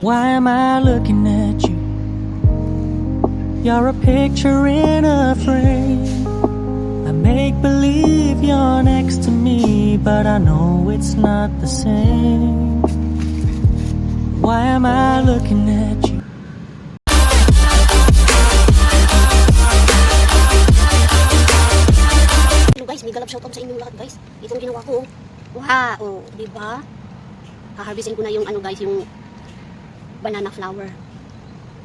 Why am I looking at you? You're a picture in a frame. I make believe you're next to me, but I know it's not the same. Why am I looking at you? Hello guys, may galap shoutout sa inyong lahat guys. Itong ginawa ko. Wow, di ba? Haharvestin ko na yung guys, yung banana flower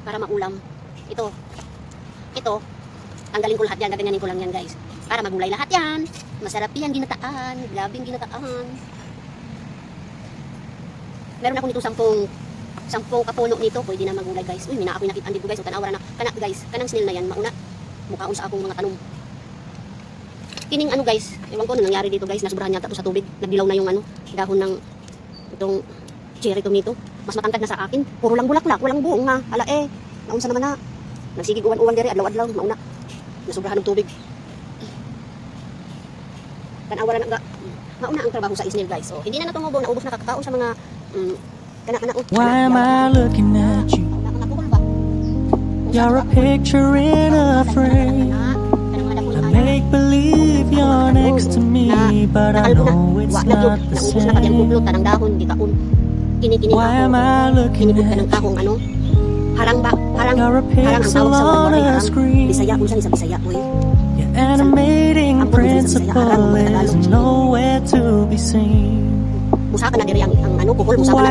para maulam. Ito, tanggalin ko lahat yan, gaganyanin ko lang yan guys. Para magulay lahat yan. Masarap yan, ginataan, grabing ginataan. Meron ako nito 10 kapuno nito, pwede na magulay guys. Uy, mina ako'y nakita dito guys, o tanawara na, guys, kanang snail na yan, mauna, mukhaon sa akong mga tanom. Kining guys, ewan ko ano nangyari dito guys, nasubrahan yata to sa tubig, nagdilaw na yung dahon ng itong cherry tomato. Mas matangkad na sa akin, puro lang bulaklak, walang buong nga, ala naunsa naman na, nagsigig uwan-uwan dere, adlaw-adlaw, mauna, nasubrahan ng tubig. Tanawara na nga, mauna ang trabaho sa snail guys, so hindi na natungubong, naubos na kakakaon sa mga, Why am I looking at you? You're a picture in a frame. I make believe you're next to me, but I know it's not the same. Why am I looking at you? You're a pixel on a screen. Your animating principle is nowhere to be seen. Why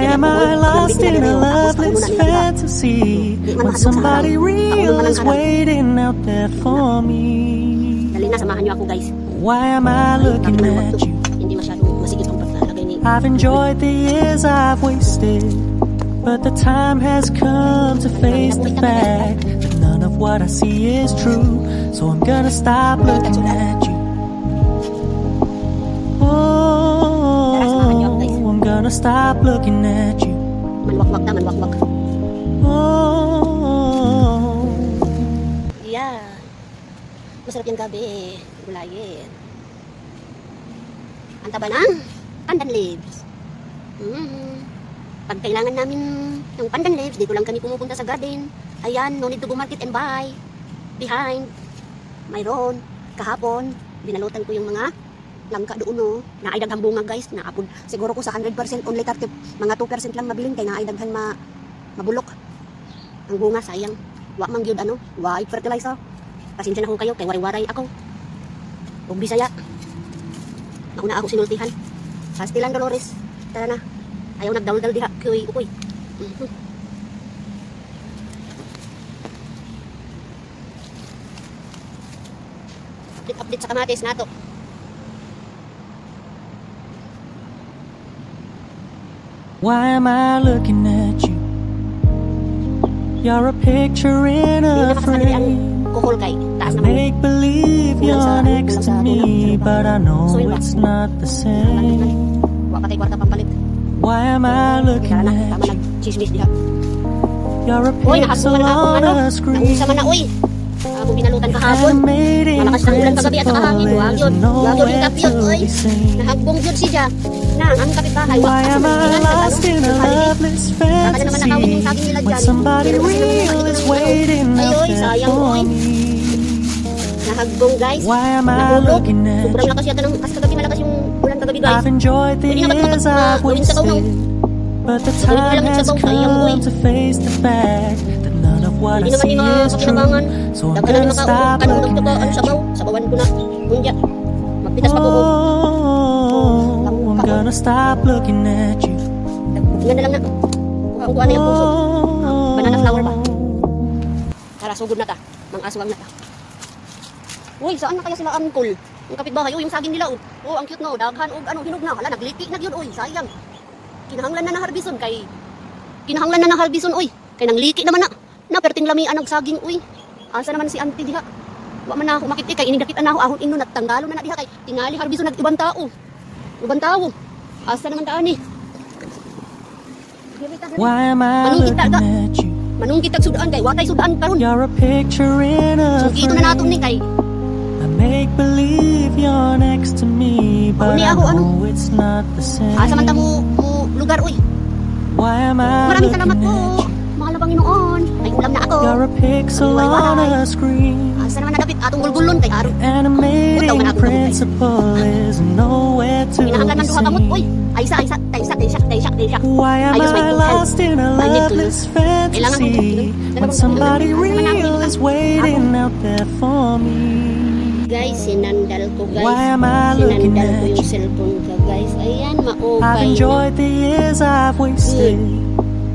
am I lost in a loveless fantasy when somebody real is waiting out there for me? Why am I looking at you? I've enjoyed the years I've wasted, but the time has come to face the fact that none of what I see is true. So I'm gonna stop looking at you. I'm gonna stop looking at you. Manwakwak. Oh. Yeah. Masarap yung gabi. Gulayin. Ang taba ng pandan leaves. Pag kailangan namin ng pandan leaves, dito lang kami pumupunta sa garden. Ayan, no need to go market and buy. Behind. Mayroon. Kahapon, binalutan ko yung mga langka doon no. Naay daghang bunga guys, naapod. Siguro ko sa 100% only 30, mga 2% lang mabilin kay naay daghan mabulok. Ang bunga sayang. Wa man gyud wa fertilizer. Pasensya na ko kayo kay waray-waray ako. Ug Bisaya. Nauna ako sinultihan. Hasti lang Dolores. Tara na. Ayaw nagdaldal diha kuy ukoy. Update sa kamatis nato. Why am I looking at you? You're a picture in a frame. I make believe you're next to me, but I know it's not the same. Why am I looking at you? You're a pixel on a screen. Kung binalutan kahapon, malakas ng ulan kagabi at kahangin, wag yun yung tapyot, oy. Nahagbong yun siya. Na, ang kapitbahay, Why am I lost in a loveless fantasy when somebody real is waiting out there for me? Nahagbong guys. Why am I looking at sobrang you? lakas yata ng kagabi, malakas yung ulan kagabi guys. I've enjoyed the years I've wasted, but the time has come to face the fact that none of what I see is true. So I'm gonna stop looking at you. Sabawan ko na. Kunya. Magpitas pa po. I'm gonna stop looking at you. Tingnan na lang na. Kuha ko yung puso. Banana flower ba? Tara, sugod na ta. Mang-aswang na ta. Uy, saan na kaya sila angkol? Ang kapitbahay, yung saging nila, oh, ang cute no, daghan, hinog na, hala, nagliti na yun, uy, sayang. Kinahanglan na harbison, uy, kay nang liki naman na perting lamian ang saging, uy. Asa naman si auntie diha? Wa man na ako makiti kay inigakit na ako ahon inno natanggalo na diha kay tingali harbison nag ibang tao. Asa naman taan ni? Why am I looking at you? Manungkit tag sudaan kay watay sudaan karon. You're a picture in a Ito na naton ni kay I make believe you're next to me, but I know it's not the same. asa man ta mo lugar uy. Why am I Maraming looking salamat po. at you? Mahal na Panginoon. May ulam na ako. You're a pixel on a screen. Asa naman nadapit atong gulgulon kay Aro. Animating principle is nowhere to Pinahanglan be ng duha kamot. Uy, seen. aysa. Why am Ayos, I may lost in a I need to loveless Kailangan ko fantasy when somebody real is waiting out there for me? Guys, sinandal ko guys. Why am I looking Sinandal ko at yung you? cellphone ko guys. Ayan, I've maupay na. enjoyed the years I've wasted,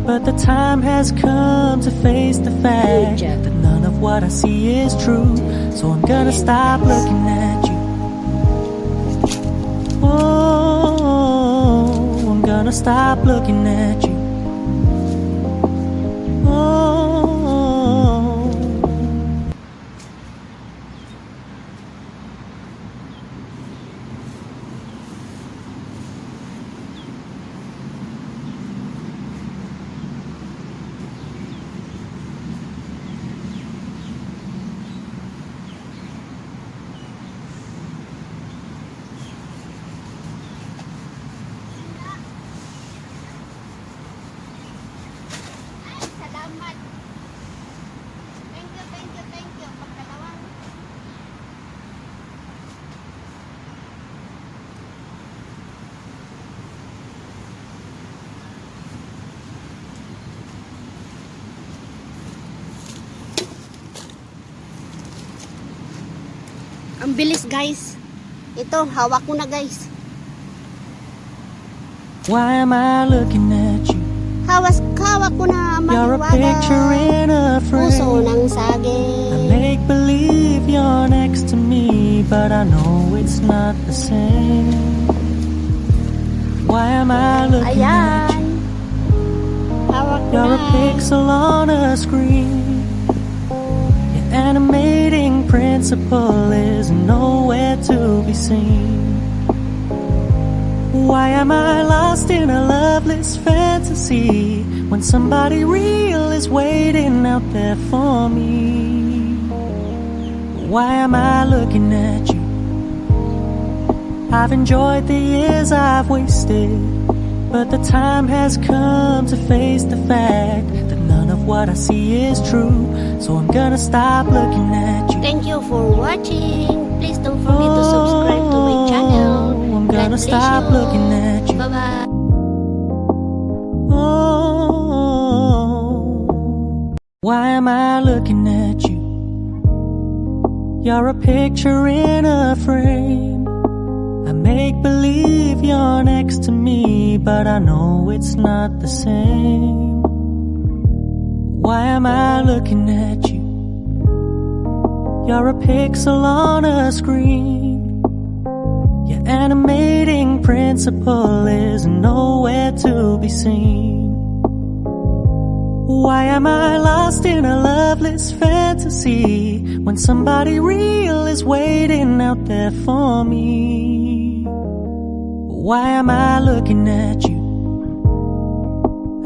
but the time has come to face the fact job. that none of what I see is true. So I'm gonna stop looking at you. Oh, I'm gonna stop looking at you. Oh. Salamat. Thank you. Pagkalawang. Ang bilis guys. Ito, hawak ko na guys. Why am I looking at you? Hawak ko na You're a picture in a Puso frame. ng I saging. make believe you're next to me, but I know it's not the same. Why am I looking at you? Ayan. Hawak ko You're a na. pixel on a screen. Your animating principle is nowhere to be seen. Why am I lost in a loveless fantasy when somebody real is waiting out there for me? Why am I looking at you? I've enjoyed the years I've wasted, but the time has come to face the fact that none of what I see is true. So I'm gonna stop looking at you. Thank you for watching. Please don't forget to subscribe to my channel. I'm gonna God bless stop you. looking at you. Bye-bye. Oh, why am I looking at you? You're a picture in a frame. I make believe you're next to me, but I know it's not the same. Why am I looking at you? You're a pixel on a screen. Your animating principle is nowhere to be seen. Why am I lost in a loveless fantasy when somebody real is waiting out there for me? Why am I looking at you?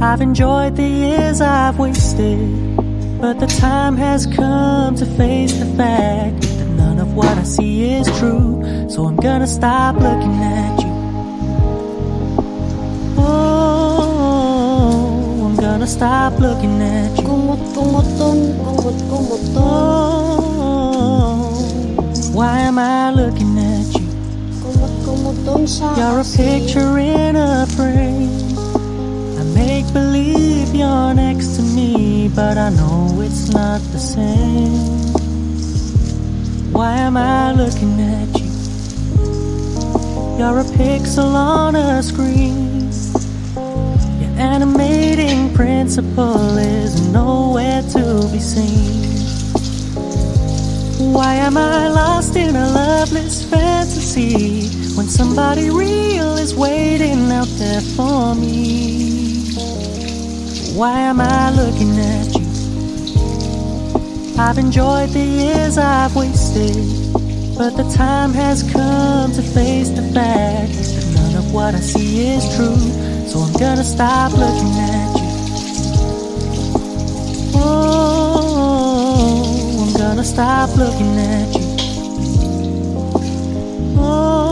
I've enjoyed the years I've wasted, but the time has come to face the fact that none of what I see is true. So I'm gonna stop looking at you. Oh, I'm gonna stop looking at you. Kumot-kumuton. Oh, why am I looking at you? Kumot-kumuton sa You're a asin. picture in a frame. I make believe you're next to me, but I know it's not the same. Why am I looking at you? You're a pixel on a screen. Your animating principle is nowhere to be seen. Why am I lost in a loveless fantasy when somebody real is waiting out there for me? Why am I looking at you? I've enjoyed the years I've wasted, but the time has come to face the fact that none of what I see is true. So I'm gonna stop looking at you. Oh, I'm gonna stop looking at you. Oh,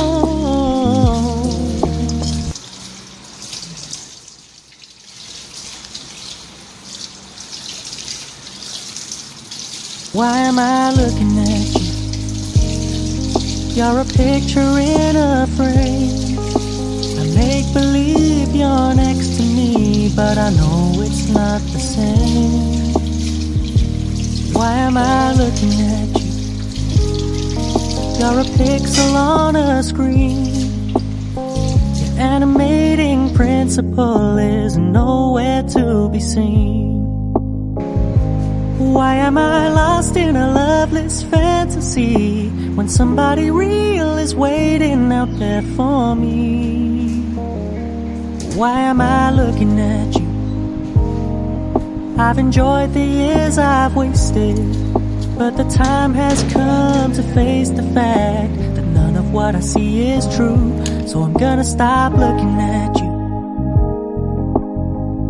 Why am I looking at you? You're a picture in a frame. I make believe you're next to me, but I know it's not the same. Why am I looking at you? You're a pixel on a screen. Your animating principle is nowhere to be seen. Why am I lost in a loveless fantasy when somebody real is waiting out there for me? Why am I looking at you? I've enjoyed the years I've wasted, but the time has come to face the fact that none of what I see is true. So I'm gonna stop looking at you.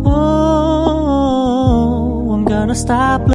Oh, I'm gonna stop